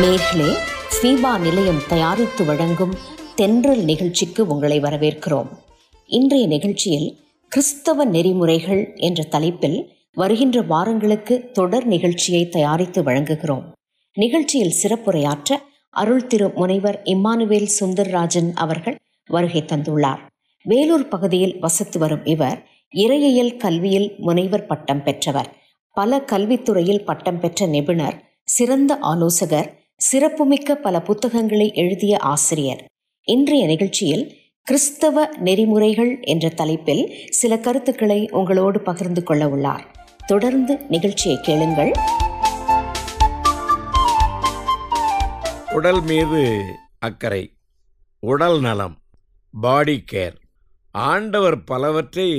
நேர்களே, ஸ்வீபா நிலையம் தயாரித்து வழங்கும் தென்றல் நிகழ்ச்சிக்கு உங்களை வரவேற்கிறோம். இன்றைய நிகழ்ச்சியில் கிறிஸ்தவ நெறிமுறைகள் என்ற தலைப்பில் வருகின்ற வாரங்களுக்கு தொடர் நிகழ்ச்சியை தயாரித்து வழங்குகிறோம். நிகழ்ச்சியில் சிறப்புரையாற்ற அருள் திரு முனைவர் இம்மானுவேல் சுந்தர்ராஜன் அவர்கள் வருகை தந்துள்ளார். வேலூர் பகுதியில் வசித்து வரும் இவர் இறையியல் கல்வியில் முனைவர் பட்டம் பெற்றவர். பல கல்வித்துறையில் பட்டம் பெற்ற நிபுணர், சிறந்த ஆலோசகர், சிறப்புமிக்க பல புத்தகங்களை எழுதிய ஆசிரியர். இன்றைய நிகழ்ச்சியில் கிறிஸ்தவ நெறிமுறைகள் என்ற தலைப்பில் சில கருத்துக்களை உங்களோடு பகிர்ந்து கொள்ள உள்ளார். தொடர்ந்து நிகழ்ச்சியை கேளுங்கள். உடல் மீது அக்கறை, உடல் நலம், பாடி கேர். ஆண்டவர் பலவற்றை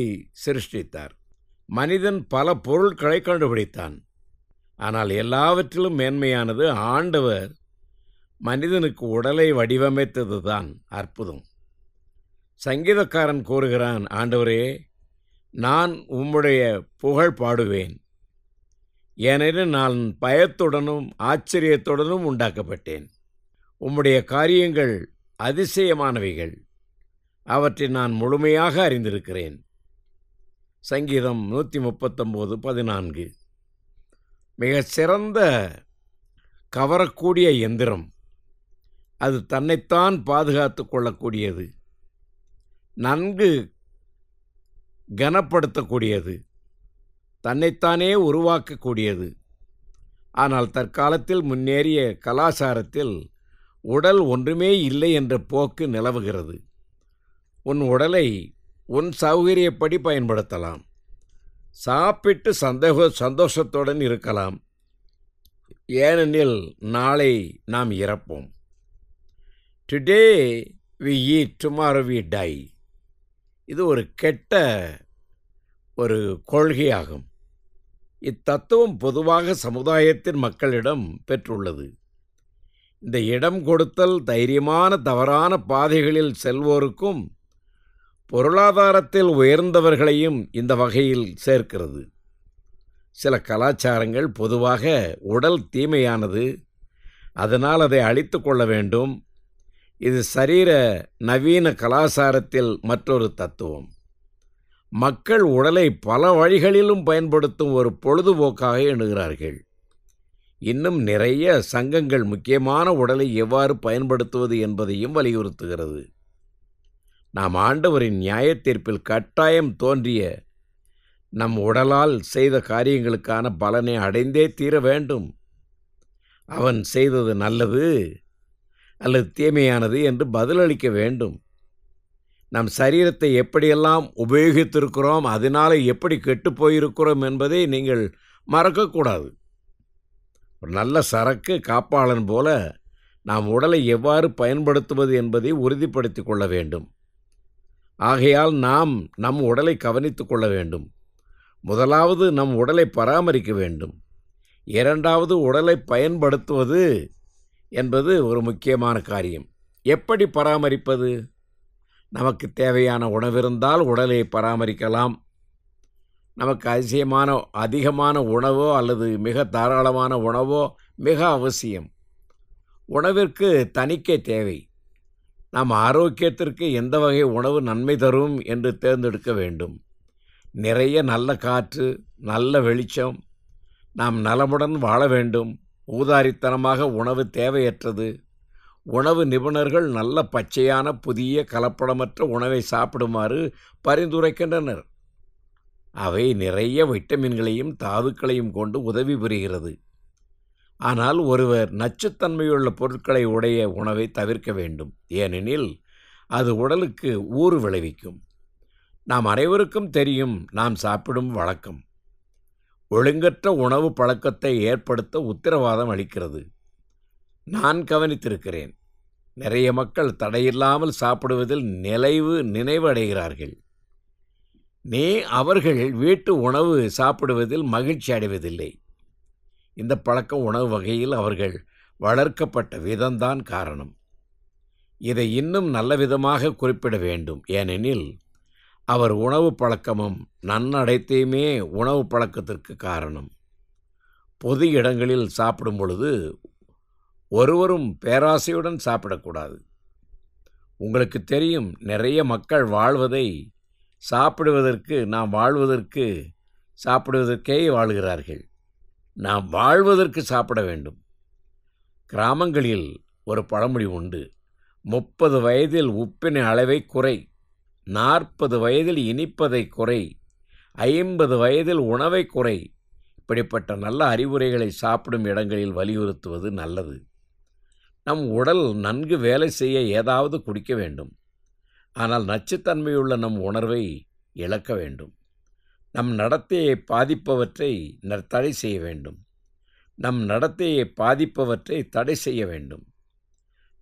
சிருஷ்டித்தார். மனிதன் பல பொருட்களை கண்டுபிடித்தான். ஆனால் எல்லாவற்றிலும் மேன்மையானது ஆண்டவர் மனிதனுக்கு உடலை வடிவமைத்தது தான் அற்புதம். சங்கீதக்காரன் கூறுகிறான், ஆண்டவரே, நான் உம்முடைய புகழ் பாடுவேன், ஏனெனில் நான் பயத்துடனும் ஆச்சரியத்துடனும் உண்டாக்கப்பட்டேன். உம்முடைய காரியங்கள் அதிசயமானவைகள், அவற்றை நான் முழுமையாக அறிந்திருக்கிறேன். சங்கீதம் 139:14. மிக சிறந்த கவரக்கூடிய எந்திரம். அது தன்னைத்தான் பாதுகாத்து கொள்ளக்கூடியது, நன்கு கனப்படுத்தக்கூடியது, தன்னைத்தானே உருவாக்கக்கூடியது. ஆனால் தற்காலத்தில் முன்னேறிய கலாச்சாரத்தில் உடல் ஒன்றுமே இல்லை என்ற போக்கு நிலவுகிறது. உன் உடலை உன் சௌகரியப்படி பயன்படுத்தலாம், சாப்பிட்டு சந்தோஷத்துடன் இருக்கலாம், ஏனெனில் நாளை நாம் இறப்போம். Today we eat, tomorrow we die. இது ஒரு கெட்ட ஒரு கொள்கையாகும். இத்தத்துவம் பொதுவாக சமுதாயத்தின் மக்களிடம் பெற்றுள்ளது. இந்த இடம் கொடுத்தல் தைரியமான தவறான பாதைகளில் செல்வோருக்கும் பொருளாதாரத்தில் உயர்ந்தவர்களையும் இந்த வகையில் சேர்க்கிறது. சில கலாச்சாரங்கள் பொதுவாக உடல் தீமையானது, அதனால் அதை அழித்து கொள்ள வேண்டும். இது சரீர நவீன கலாச்சாரத்தில் மற்றொரு தத்துவம். மக்கள் உடலை பல வழிகளிலும் பயன்படுத்தும் ஒரு பொழுதுபோக்காக எண்ணுகிறார்கள். இன்னும் நிறைய சங்கங்கள் முக்கியமான உடலை எவ்வாறு பயன்படுத்துவது என்பதையும் வலியுறுத்துகிறது. நாம் ஆண்டவரின் நியாயத்தீர்ப்பில் கட்டாயம் தோன்றிய நம் உடலால் செய்த காரியங்களுக்கான பலனை அடைந்தே தீர வேண்டும். அவன் செய்தது நல்லது அல்லது தீமையானது என்று பதிலளிக்க வேண்டும். நம் சரீரத்தை எப்படியெல்லாம் உபயோகித்திருக்கிறோம், அதனால் எப்படி கெட்டுப்போயிருக்கிறோம் என்பதை நீங்கள் மறக்கக்கூடாது. ஒரு நல்ல சரக்கு காப்பாளன் போல நாம் உடலை எவ்வாறு பயன்படுத்துவது என்பதை உறுதிப்படுத்தி கொள்ள வேண்டும். ஆகையால் நாம் நம் உடலை கவனித்து கொள்ள வேண்டும். முதலாவது நம் உடலை பராமரிக்க வேண்டும். இரண்டாவது உடலை பயன்படுத்துவது என்பது ஒரு முக்கியமான காரியம். எப்படி பராமரிப்பது? நமக்கு தேவையான உணவிருந்தால் உடலை பராமரிக்கலாம். நமக்கு அதிகமான உணவோ அல்லது மிக தாராளமான உணவோ மிக அவசியம். உணவிற்கு தணிக்கை தேவை. நாம் ஆரோக்கியத்திற்கு எந்த வகை உணவு நன்மை தரும் என்று தேர்ந்தெடுக்க வேண்டும். நிறைய நல்ல காற்று, நல்ல வெளிச்சம், நாம் நலமுடன் வாழ வேண்டும். ஊதாரித்தனமாக உணவு தேவையற்றது. உணவு நிபுணர்கள் நல்ல பச்சையான புதிய கலப்படமற்ற உணவை சாப்பிடுமாறு பரிந்துரைக்கின்றனர். அவை நிறைய வைட்டமின்களையும் தாதுக்களையும் கொண்டு உதவி புரிகிறது. ஆனால் ஒருவர் நச்சுத்தன்மையுள்ள பொருட்களை உடைய உணவை தவிர்க்க வேண்டும், ஏனெனில் அது உடலுக்கு ஊறு விளைவிக்கும். நாம் அனைவருக்கும் தெரியும், நாம் சாப்பிடும் வழக்கம் ஒழுங்கற்ற உணவு பழக்கத்தை ஏற்படுத்த உத்தரவாதம் அளிக்கிறது. நான் கவனித்திருக்கிறேன், நிறைய மக்கள் தடையில்லாமல் சாப்பிடுவதில் நினைவு அடைகிறார்கள். அவர்கள் வீட்டு உணவு சாப்பிடுவதில் மகிழ்ச்சி அடைவதில்லை. இந்த பழக்கம் உணவு வகையில் அவர்கள் வளர்க்கப்பட்ட விதம்தான் காரணம். இதை இன்னும் நல்ல விதமாக குறிப்பிட வேண்டும், ஏனெனில் அவர் உணவு பழக்கமும் நன்னடைத்தையுமே உணவு பழக்கத்திற்கு காரணம். பொது இடங்களில் சாப்பிடும் பொழுது ஒருவரும் பேராசையுடன் சாப்பிடக்கூடாது. உங்களுக்கு தெரியும், நிறைய மக்கள் வாழ்வதை சாப்பிடுவதற்கே வாழ்கிறார்கள். நாம் வாழ்வதற்கு சாப்பிட வேண்டும். கிராமங்களில் ஒரு பழமொழி உண்டு. 30 வயதில் உப்பின் அளவை குறை, 40 வயதில் இனிப்பதை குறை, 50 வயதில் உணவை குறை. இப்படிப்பட்ட நல்ல அறிவுரைகளை சாப்பிடும் இடங்களில் வலியுறுத்துவது நல்லது. நம் உடல் நன்கு வேலை செய்ய ஏதாவது குடிக்க வேண்டும். ஆனால் நச்சுத்தன்மையுள்ள நம் உணர்வை இழக்க வேண்டும். நம் நடத்தையை பாதிப்பவற்றை தடை செய்ய வேண்டும்.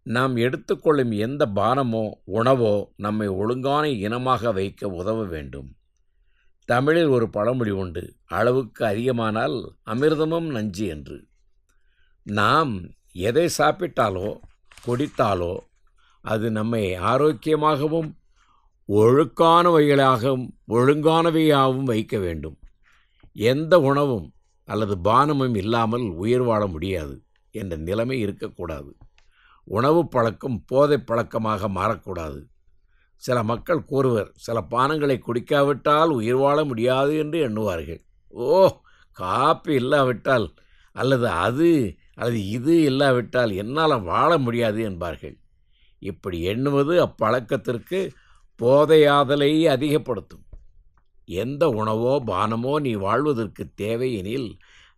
நாம் எடுத்துக்கொள்ளும் எந்த பானமோ உணவோ நம்மை ஒழுங்கான இனமாக வைக்க உதவ வேண்டும். தமிழில் ஒரு பழமொழி உண்டு, அளவுக்கு அதிகமானால் அமிர்தமும் நஞ்சு என்று. நாம் எதை சாப்பிட்டாலோ குடித்தாலோ அது நம்மை ஆரோக்கியமாகவும் ஒழுங்கானவையாகவும் வைக்க வேண்டும். எந்த உணவும் அல்லது பானமும் இல்லாமல் உயிர் வாழ முடியாது என்ற நிலைமை இருக்கக்கூடாது. உணவு பழக்கம் போதை பழக்கமாக மாறக்கூடாது. சில மக்கள் கூறுவர், சில பானங்களை குடிக்காவிட்டால் உயிர் வாழ முடியாது என்று எண்ணுவார்கள். காப்பி இல்லாவிட்டால் அல்லது இது இல்லாவிட்டால் என்னால் வாழ முடியாது என்பார்கள். இப்படி எண்ணுவது அப்பழக்கத்திற்கு போதையாதலை அதிகப்படுத்தும். எந்த உணவோ பானமோ நீ வாழ்வதற்கு தேவை எனில்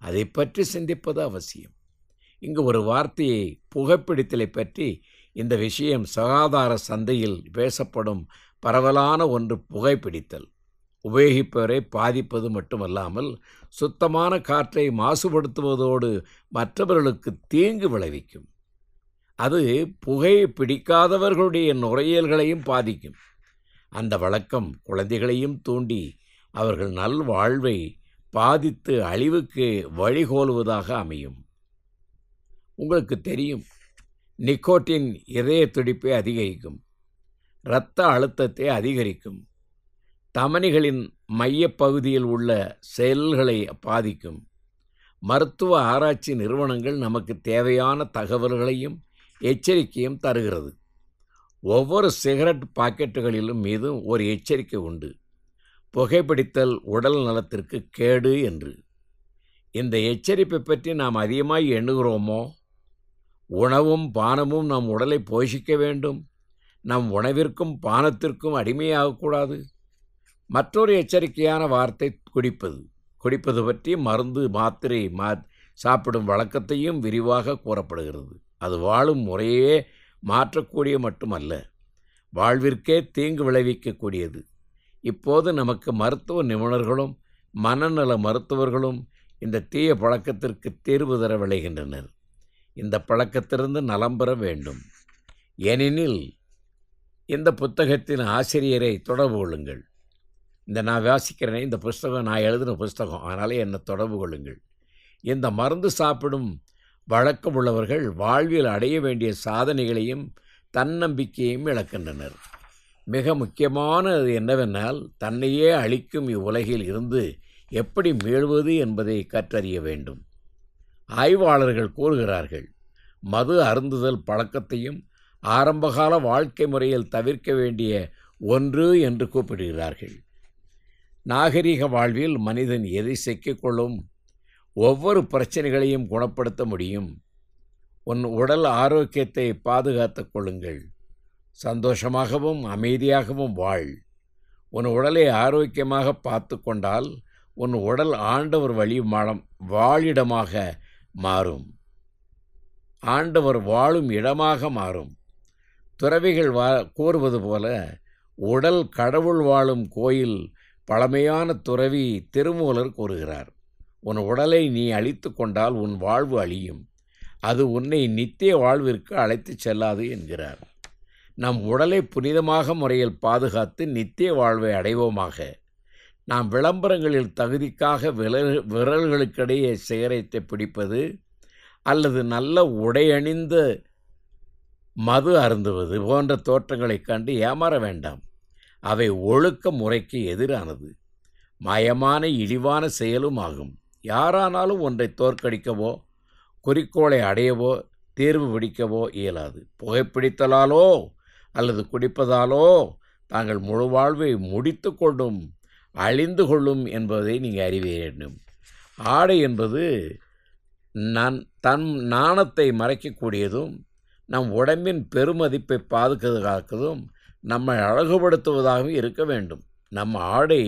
அதை பற்றி சிந்திப்பது அவசியம். இங்கு ஒரு வார்த்தையை, புகைப்பிடித்தலை பற்றி இந்த விஷயம் சுகாதார சந்தையில் பேசப்படும் பரவலான ஒன்று. புகைப்பிடித்தல் உபயோகிப்பவரை பாதிப்பது மட்டுமல்லாமல் சுத்தமான காற்றை மாசுபடுத்துவதோடு மற்றவர்களுக்கு தீங்கு விளைவிக்கும். அது புகை பிடிக்காதவர்களுடைய நுரையீரல்களையும் பாதிக்கும். அந்த வழக்கம் குழந்தைகளையும் தூண்டி அவர்கள் நல்வாழ்வை பாதித்து அழிவுக்கு வழிகோலுவதாக அமையும். உங்களுக்கு தெரியும், நிக்கோட்டின் இதய துடிப்பை அதிகரிக்கும், இரத்த அழுத்தத்தை அதிகரிக்கும், தமனிகளின் மையப்பகுதியில் உள்ள செல்களை பாதிக்கும். மருத்துவ ஆராய்ச்சி நிறுவனங்கள் நமக்கு தேவையான தகவல்களையும் எச்சரிக்கையும் தருகிறது. ஒவ்வொரு சிகரெட் பாக்கெட்டுகளிலும் மீதும் ஒரு எச்சரிக்கை உண்டு, புகைப்பிடித்தல் உடல் நலத்திற்கு கேடு என்று. இந்த எச்சரிப்பை பற்றி நாம் அதிகமாக எண்ணுகிறோமோ? உணவும் பானமும் நம் உடலை போஷிக்க வேண்டும். நம் உணவிற்கும் பானத்திற்கும் அடிமையாகக்கூடாது. மற்றொரு எச்சரிக்கையான வார்த்தை குடிப்பது பற்றி மருந்து மாத்திரை சாப்பிடும் வழக்கத்தையும் விரிவாக கூறப்படுகிறது. அது வாழும் முறையே மாற்றக்கூடிய மட்டுமல்ல, வாழ்விற்கே தீங்கு விளைவிக்கக்கூடியது. இப்போது நமக்கு மருத்துவ நிபுணர்களும் மனநல மருத்துவர்களும் இந்த தீய பழக்கத்திற்கு தீர்வு தர விளைகின்றனர். இந்த பழக்கத்திலிருந்து நலம் பெற வேண்டும். ஏனெனில் இந்த புத்தகத்தின் ஆசிரியரை தொடர்பு கொள்ளுங்கள். நான் வாசிக்கிறேனே, இந்த புஸ்தகம் நான் எழுதின புஸ்தகம், அதனாலே என்னை தொடர்பு கொள்ளுங்கள். இந்த மருந்து சாப்பிடும் வழக்கம் உள்ளவர்கள் வாழ்வில் அடைய வேண்டிய சாதனைகளையும் தன்னம்பிக்கையையும் இழக்கின்றனர். மிக முக்கியமானது என்னவென்றால், தன்னையே அழிக்கும் இவ்வுலகில் இருந்து எப்படி மீள்வது என்பதை கற்றறிய வேண்டும். ஆய்வாளர்கள் கூறுகிறார்கள், மது அருந்துதல் பழக்கத்தையும் ஆரம்பகால வாழ்க்கை முறையில் தவிர்க்க வேண்டிய ஒன்று என்று கூப்பிடுகிறார்கள். நாகரிக வாழ்வில் மனிதன் எதை சிக்கிக்கொள்ளும் ஒவ்வொரு பிரச்சனைகளையும் குணப்படுத்த முடியும். உன் உடல் ஆரோக்கியத்தை பாதுகாத்துக் கொள்ளுங்கள். சந்தோஷமாகவும் அமைதியாகவும் வாழ். உன் உடலை ஆரோக்கியமாக பார்த்து கொண்டால் உன் உடல் ஆண்டவர் வாழிடமாக மாறும். ஆண்டவர் வாழும் இடமாக மாறும். துறவிகள் கூறுவது போல, உடல் கடவுள் வாழும் கோயில். பழமையான துறவி திருமூலர் கூறுகிறார், உன் உடலை நீ அழித்து கொண்டால் உன் வாழ்வு அழியும், அது உன்னை நித்திய வாழ்விற்கு அழைத்து செல்லாது என்கிறார். நம் உடலை புனிதமாக முறையில் பாதுகாத்து நித்திய வாழ்வை அடைவோமாக. நாம் விளம்பரங்களில் தகுதிக்காக விரல்களுக்கிடையே சிகரெட்டை பிடிப்பது அல்லது நல்ல உடையணிந்த மது அருந்துவது போன்ற தோற்றங்களைக் கண்டு ஏமாற வேண்டாம். அவை ஒழுக்க முறைக்கு எதிரானது, மாயமான இழிவான செயலும் ஆகும். யாரானாலும் ஒன்றை தோற்கடிக்கவோ குறிக்கோளை அடையவோ தீர்வு பிடிக்கவோ இயலாது. புகைப்பிடித்தலாலோ அல்லது குடிப்பதாலோ தாங்கள் முழு வாழ்வை முடித்து கொள்ளும் அழிந்து கொள்ளும் என்பதை நீங்கள் அறிய வேண்டும். ஆடை என்பது தன் நாணத்தை மறைக்கக்கூடியதும் நம் உடம்பின் பெருமதிப்பை பாதுகாக்கிறதும் நம்மை அழகுபடுத்துவதாகவும் இருக்க வேண்டும். நம் ஆடை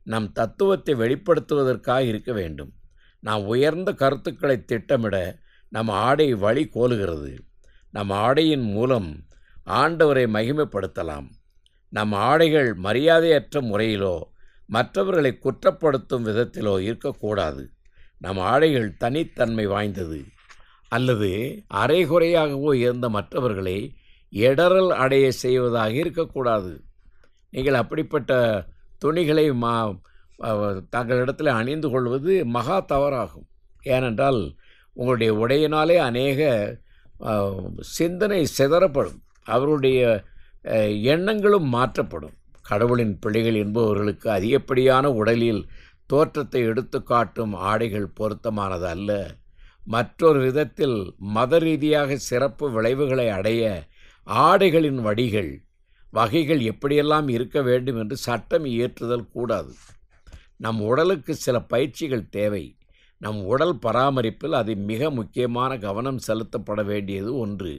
நம் தத்துவத்தை வெளிப்படுத்துவதற்காக இருக்க வேண்டும். நாம் உயர்ந்த கருத்துக்களை திட்டமிட நம் ஆடை வழி கோலுகிறது. நம் ஆடையின் மூலம் ஆண்டவரை மகிமைப்படுத்தலாம். நம் ஆடைகள் மரியாதையற்ற முறையிலோ மற்றவர்களை குற்றப்படுத்தும் விதத்திலோ இருக்கக்கூடாது. நம் ஆடைகள் தனித்தன்மை வாய்ந்தது அல்லது அரைகுறையாகவோ இருந்த மற்றவர்களை இடறல் அடைய செய்வதாக இருக்கக்கூடாது. நீங்கள் அப்படிப்பட்ட துணிகளை தங்களிடத்தில் அணிந்து கொள்வது மகா தவறாகும். ஏனென்றால் உங்களுடைய உடையினாலே அநேக சிந்தனை சிதறப்படும், அவருடைய எண்ணங்களும் மாற்றப்படும். கடவுளின் பிள்ளைகள் என்பவர்களுக்கு அதிகப்படியான உடலில் தோற்றத்தை எடுத்து காட்டும் ஆடைகள் பொருத்தமானது அல்ல. மற்றொரு விதத்தில் மத ரீதியாக சிறப்பு விளைவுகளை அடைய ஆடைகளின் வகைகள் எப்படியெல்லாம் இருக்க வேண்டும் என்று சட்டம் இயற்றுதல் கூடாது. நம் உடலுக்கு சில பயிற்சிகள் தேவை. நம் உடல் பராமரிப்பில் அது மிக முக்கியமான கவனம் செலுத்தப்பட வேண்டியது ஒன்று.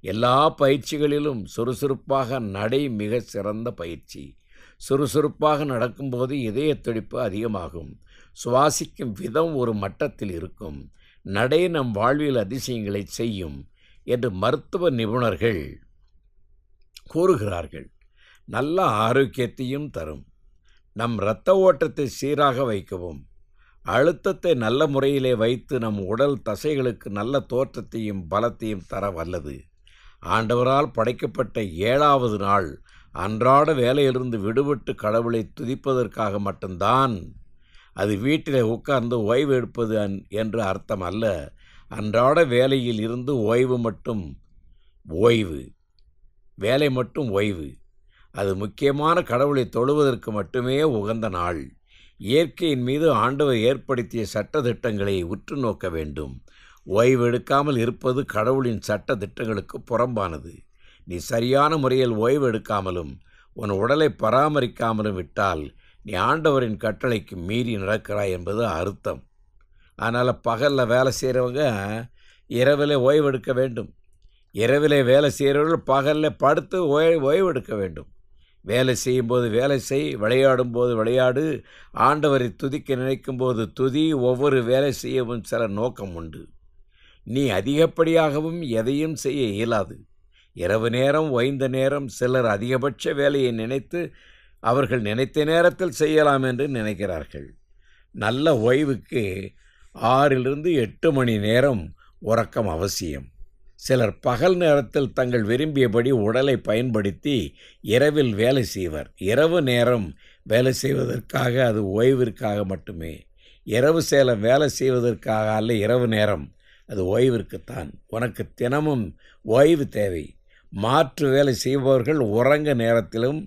எல்லா பயிற்சிகளிலும் சுறுசுறுப்பாக நடை மிக சிறந்த பயிற்சி. சுறுசுறுப்பாக நடக்கும்போது இதய துடிப்பு அதிகமாகும். சுவாசிக்கும் விதம் ஒரு மட்டத்தில் இருக்கும். நடை நம் வாழ்வில் அதிசயங்களை செய்யும் என்று மருத்துவ நிபுணர்கள் கூறுகிறார்கள். நல்ல ஆரோக்கியத்தையும் தரும். நம் இரத்த ஓட்டத்தை சீராக வைக்கவும் அழுத்தத்தை நல்ல முறையிலே வைத்து நம் உடல் தசைகளுக்கு நல்ல தோற்றத்தையும் பலத்தையும் தர வல்லது. ஆண்டவரால் படைக்கப்பட்ட 7வது நாள் அன்றாட வேலையிலிருந்து விடுபட்டு கடவுளை துதிப்பதற்காக மட்டும்தான். அது வீட்டில் உட்கார்ந்து ஓய்வு எடுப்பது என்று அர்த்தம் அல்ல. அன்றாட வேலையில் இருந்து வேலை மட்டும் ஓய்வு. அது முக்கியமான கடவுளை தொழுவதற்கு மட்டுமே உகந்த நாள். இயற்கையின் மீது ஆண்டவர் ஏற்படுத்திய சட்ட திட்டங்களை உற்று நோக்க வேண்டும். ஓய்வு எடுக்காமல் இருப்பது கடவுளின் சட்ட திட்டங்களுக்கு புறம்பானது. நீ சரியான முறையில் ஓய்வு எடுக்காமலும் உன் உடலை பராமரிக்காமலும் விட்டால் நீ ஆண்டவரின் கட்டளைக்கு மீறி நடக்கிறாய் என்பது அர்த்தம். அதனால் பகலில் வேலை செய்கிறவங்க இரவில் ஓய்வு எடுக்க வேண்டும். இரவில் வேலை செய்கிறவர்கள் பகலில் படுத்து ஓய்வு எடுக்க வேண்டும். வேலை செய்யும்போது வேலை செய், விளையாடும்போது விளையாடு. ஆண்டவரை துதிக்க நினைக்கும்போது துதி. ஒவ்வொரு வேலை செய்யவும் சில நோக்கம் உண்டு. நீ அதிகப்படியாகவும் எதையும் செய்ய இயலாது. இரவு நேரம், ஓய்ந்த நேரம் சிலர் அதிகபட்ச வேலையை நினைத்து அவர்கள் நினைத்த நேரத்தில் செய்யலாம் என்று நினைக்கிறார்கள். நல்ல ஓய்வுக்கு 6 to 8 மணி நேரம் உறக்கம் அவசியம். சிலர் பகல் நேரத்தில் தங்கள் விரும்பியபடி உடலை பயன்படுத்தி இரவில் வேலை செய்வர். இரவு நேரம் வேலை செய்வதற்காக, அது ஓய்விற்காக மட்டுமே. இரவு வேலை செய்வதற்காக அல்ல, இரவு நேரம் அது ஓய்விற்குத்தான். உனக்கு தினமும் ஓய்வு தேவை. மாற்று வேலை செய்பவர்கள் உறங்க நேரத்திலும்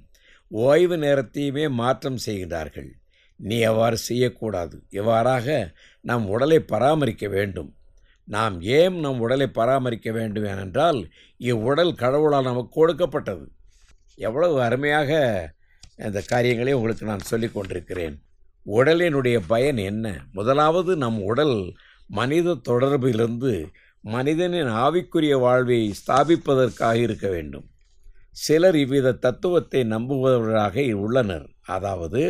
ஓய்வு நேரத்தையுமே மாற்றம் செய்கிறார்கள். நீ அவ்வாறு செய்யக்கூடாது. இவ்வாறாக நாம் உடலை பராமரிக்க வேண்டும். நாம் ஏன் நம் உடலை பராமரிக்க வேண்டும் ஏனென்றால் இவ்வுடல் கடவுளால் நமக்கு கொடுக்கப்பட்டது. எவ்வளவு அருமையாக இந்த காரியங்களை உங்களுக்கு நான் சொல்லிக் கொண்டிருக்கிறேன். உடலினுடைய பயன் என்ன? முதலாவது, நம் உடல் மனித தொடர்பிலிருந்து மனிதனின் ஆவிக்குரிய வாழ்வை ஸ்தாபிப்பதற்காக இருக்க வேண்டும். சிலர் இவ்வித தத்துவத்தை நம்புபவர்களாக உள்ளனர். அதாவது,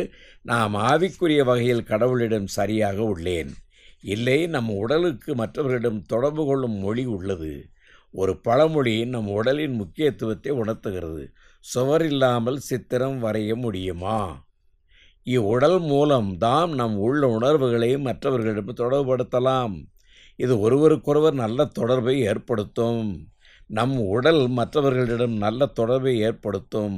நாம் ஆவிக்குரிய வகையில் கடவுளிடம் சரியாக உள்ளேன். இல்லை, நம் உடலுக்கு மற்றவர்களிடம் தொடர்பு கொள்ளும் மொழி உள்ளது. ஒரு பழமொழி நம் உடலின் முக்கியத்துவத்தை உணர்த்துகிறது. சுவர் இல்லாமல் சித்திரம் வரைய முடியுமா? இவ்வுடல் மூலம் தான் நம் உள்ள உணர்வுகளை மற்றவர்களிடம் தொடர்புபடுத்தலாம். இது ஒருவருக்கொருவர் நல்ல தொடர்பை ஏற்படுத்தும். நம் உடல் மற்றவர்களிடம் நல்ல தொடர்பை ஏற்படுத்தும்.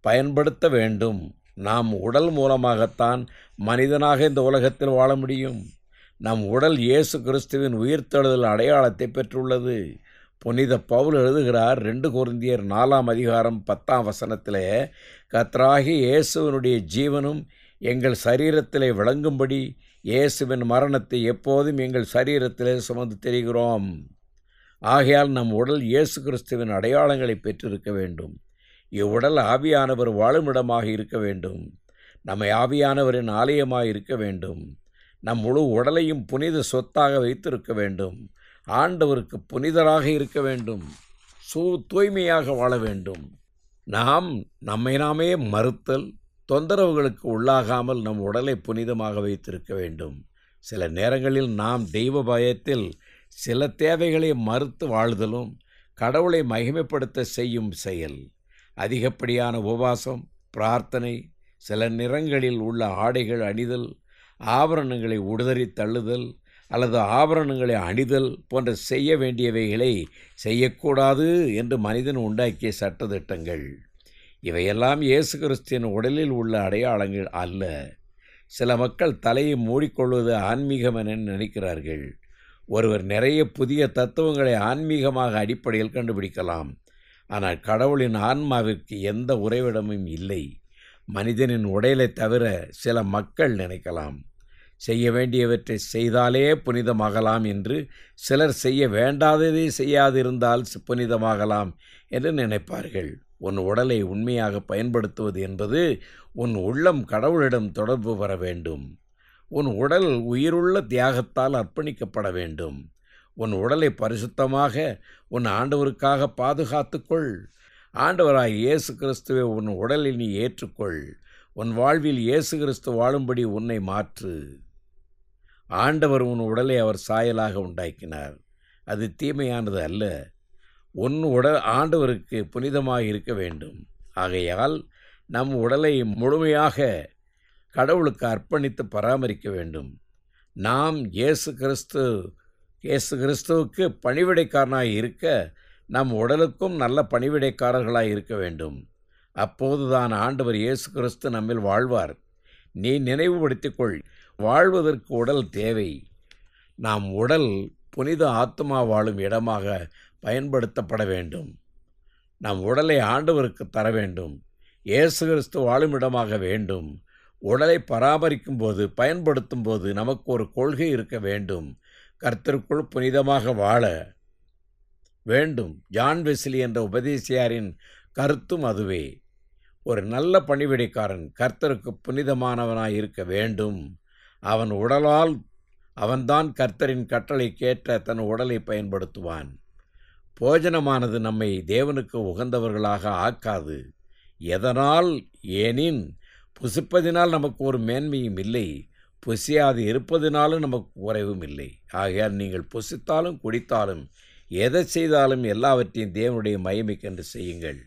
பயன்படுத்த வேண்டும். நாம் உடல் மூலமாகத்தான் மனிதனாக இந்த உலகத்தில் வாழ முடியும். நம் உடல் இயேசு கிறிஸ்துவின் உயிர்த்தெழுதல் அடையாளத்தை பெற்றுள்ளது. புனித பவுல் எழுதுகிறார், 2 கொரிந்தியர் 4:10 கர்த்தராகிய இயேசுவினுடைய ஜீவனும் எங்கள் சரீரத்திலே விளங்கும்படி இயேசுவின் மரணத்தை எப்போதும் எங்கள் சரீரத்திலே சுமந்து திரிகிறோம். ஆகையால் நம் உடல் இயேசு கிறிஸ்துவின் அடையாளங்களை பெற்றிருக்க வேண்டும். இவ்வுடல் ஆவியானவர் வாழுமிடமாக இருக்க வேண்டும். நம்மை ஆவியானவரின் ஆலயமாக இருக்க வேண்டும். நம் முழு உடலையும் புனித சொத்தாக வைத்திருக்க வேண்டும். ஆண்டவருக்கு புனிதராக இருக்க வேண்டும். தூய்மையாக வாழ வேண்டும். நாம் நம்மை நாமே மறுத்தல், தொந்தரவுகளுக்கு உள்ளாகாமல் நம் உடலை புனிதமாக வைத்திருக்க வேண்டும். சில நேரங்களில் நாம் தெய்வ பயத்தில் சில தேவைகளை மறுத்து வாழ்தலும் கடவுளை மகிமைப்படுத்த செய்யும் செயல். அதிகப்படியான உபவாசம், பிரார்த்தனை, சில நிறங்களில் உள்ள ஆடைகள் அணிதல், ஆபரணங்களை உடுதறி தள்ளுதல் அல்லது ஆபரணங்களை அணிதல் போன்ற செய்ய வேண்டியவைகளை செய்யக்கூடாது என்று மனிதன் உண்டாக்கிய சட்டதிட்டங்கள். இவையெல்லாம் இயேசு கிறிஸ்துவின் உடலில் உள்ள அடையாளங்கள் அல்ல. சில மக்கள் தலையை மூடிக்கொள்வது ஆன்மீகம் என நினைக்கிறார்கள். ஒருவர் நிறைய புதிய தத்துவங்களை ஆன்மீகமாக அடிப்படையில் கண்டுபிடிக்கலாம். ஆனால் கடவுளின் ஆன்மாவிற்கு எந்த உறைவிடமும் இல்லை. மனிதனின் உடலை தவிர சில மக்கள் நினைக்கலாம். செய்ய வேண்டியவற்றை செய்தாலே புனிதமாகலாம் என்று சிலர் செய்ய வேண்டாததை செய்யாதிருந்தால் புனிதமாகலாம் என்று நினைப்பார்கள். உன் உடலை உண்மையாக பயன்படுத்துவது என்பது உன் உள்ளம் கடவுளிடம் தொடர்பு பெற வேண்டும். உன் உடல் உயிருள்ள தியாகத்தால் அர்ப்பணிக்கப்பட வேண்டும். உன் உடலை பரிசுத்தமாக உன் ஆண்டவருக்காக பாதுகாத்துக்கொள். ஆண்டவராய் இயேசு கிறிஸ்துவை உன் உடலில் நீ ஏற்றுக்கொள். உன் வாழ்வில் இயேசு கிறிஸ்து வாழும்படி உன்னை மாற்று. ஆண்டவர் உன் உடலை அவர் சாயலாக உண்டாக்கினார். அது தீமையானது அல்ல. உன் உடல் ஆண்டவருக்கு புனிதமாக இருக்க வேண்டும். ஆகையால் நம் உடலை முழுமையாக கடவுளுக்கு அர்ப்பணித்து பராமரிக்க வேண்டும். நாம் இயேசு கிறிஸ்துவுக்கு பணிவிடைக்காரனாக இருக்க நம் உடலுக்கும் நல்ல பணிவிடைக்காரர்களாக இருக்க வேண்டும். அப்போதுதான் ஆண்டவர் இயேசு கிறிஸ்து நம்மில் வாழ்வார். நீ நினைவுபடுத்திக்கொள், வாழ்வதற்கு உடல் தேவை. நாம் உடல் புனித ஆத்மா வாழும் இடமாக பயன்படுத்தப்பட வேண்டும். நம் உடலை ஆண்டவருக்கு தர வேண்டும். இயேசு கிறிஸ்து வாழும் இடமாக வேண்டும். உடலை பராமரிக்கும் போது, பயன்படுத்தும் போது நமக்கு ஒரு கொள்கை இருக்க வேண்டும். கர்த்தருக்குள் புனிதமாக வாழ வேண்டும். ஜான் வெஸ்லி என்ற உபதேசியாரின் கருத்தும் அதுவே. ஒரு நல்ல பணிவிடைக்காரன் கர்த்தருக்கு புனிதமானவனாய் இருக்க வேண்டும். அவன்தான் கர்த்தரின் கட்டளை கேட்ட தன் உடலை பயன்படுத்துவான். போஜனமானது நம்மை தேவனுக்கு உகந்தவர்களாக ஆக்காது. எதனால்? ஏனின் புசிப்பதினால் நமக்கு ஒரு மேன்மையும் இல்லை, புசியாது இருப்பதினாலும் நமக்கு குறைவும் இல்லை. ஆகையால் நீங்கள் புசித்தாலும் குடித்தாலும் எதை செய்தாலும் எல்லாவற்றையும் தேவனுடைய மகிமைக்கென்று செய்யுங்கள்.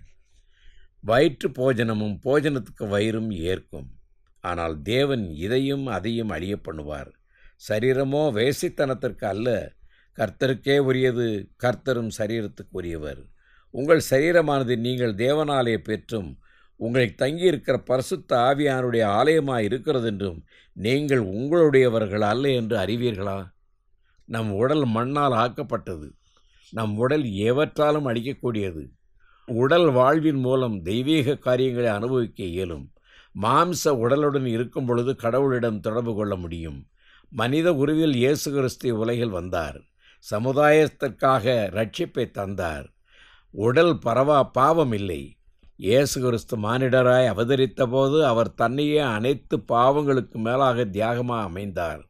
வயிற்று போஜனமும் போஜனத்துக்கு வயிறும் ஏற்கும். ஆனால் தேவன் இதையும் அதையும் அழிய பண்ணுவார். சரீரமோ வேசித்தனத்திற்கு அல்ல, கர்த்தருக்கே உரியது. கர்த்தரும் சரீரத்துக்கு உரியவர். உங்கள் சரீரமானது நீங்கள் தேவனாலே பெற்றும் உங்களில் தங்கியிருக்கிற பரிசுத்த ஆவியானுடைய ஆலயமாக இருக்கிறது என்றும் நீங்கள் உங்களுடையவர்கள் அல்ல என்று அறிவீர்களா? நம் உடல் மண்ணால் ஆக்கப்பட்டது. நம் உடல் எவற்றாலும் அழிக்கக்கூடியது. உடல் வாழ்வின் மூலம் தெய்வீக காரியங்களை அனுபவிக்க இயலும். மாம்ச உடலுடன் இருக்கும் பொழுது கடவுளிடம் தொடர்பு கொள்ள முடியும். மனித உருவில் இயேசு கிறிஸ்து உலகில் வந்தார். சமுதாயத்திற்காக இரட்சிப்பை தந்தார். உடல் பாவம் இல்லை. இயேசு கிறிஸ்து மானிடராய் அவதரித்த போது அவர் தன்னையே அனைத்து பாவங்களுக்கு மேலாக தியாகமாக அமைந்தார்.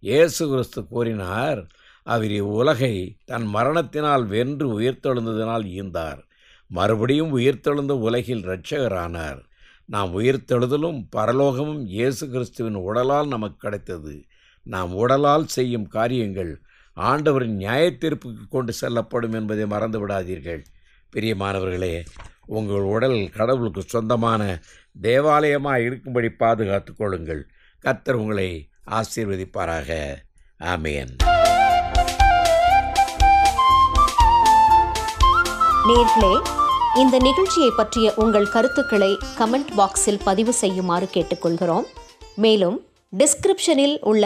இயேசு கிறிஸ்து கூறினார், அவர் உலகை தன் மரணத்தினால் வென்று உயிர்த்தெழுந்ததினால் ஈந்தார். மறுபடியும் உயிர்த்தெழுந்த உலகில் இரட்சகரானார். நாம் உயிர்த்தெழுதலும் பரலோகமும் இயேசு கிறிஸ்துவின் உடலால் நமக்கு கிடைத்தது. நாம் உடலால் செய்யும் காரியங்கள் ஆண்டவரின் நியாயத்தீர்ப்புக்கு கொண்டு செல்லப்படும் என்பதை மறந்து விடாதீர்கள். பிரியமானவர்களே, உங்கள் உடல் கடவுளுக்கு சொந்தமான தேவாலயமாக இருக்கும்படி பாதுகாத்து கொள்ளுங்கள். கர்த்தர் உங்களை ஆசீர்வதிப்பாராக. ஆமென். நேயர்களே, இந்த நிகழ்ச்சியை பற்றிய உங்கள் கருத்துக்களை கமெண்ட் பாக்ஸில் பதிவு செய்யுமாறு கேட்டுக்கொள்கிறோம். மேலும் டிஸ்கிரிப்ஷனில் உள்ள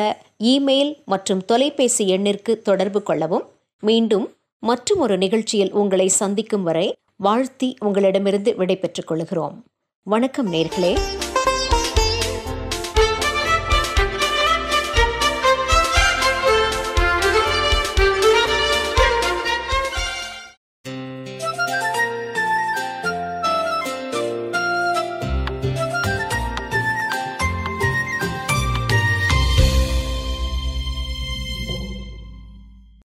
இமெயில் மற்றும் தொலைபேசி எண்ணிற்கு தொடர்பு கொள்ளவும். மீண்டும் மற்றும் ஒரு நிகழ்ச்சியில் உங்களை சந்திக்கும் வரை வாழ்த்தி உங்களிடமிருந்து விடை பெற்றுக் கொள்கிறோம். வணக்கம் நேயர்களே.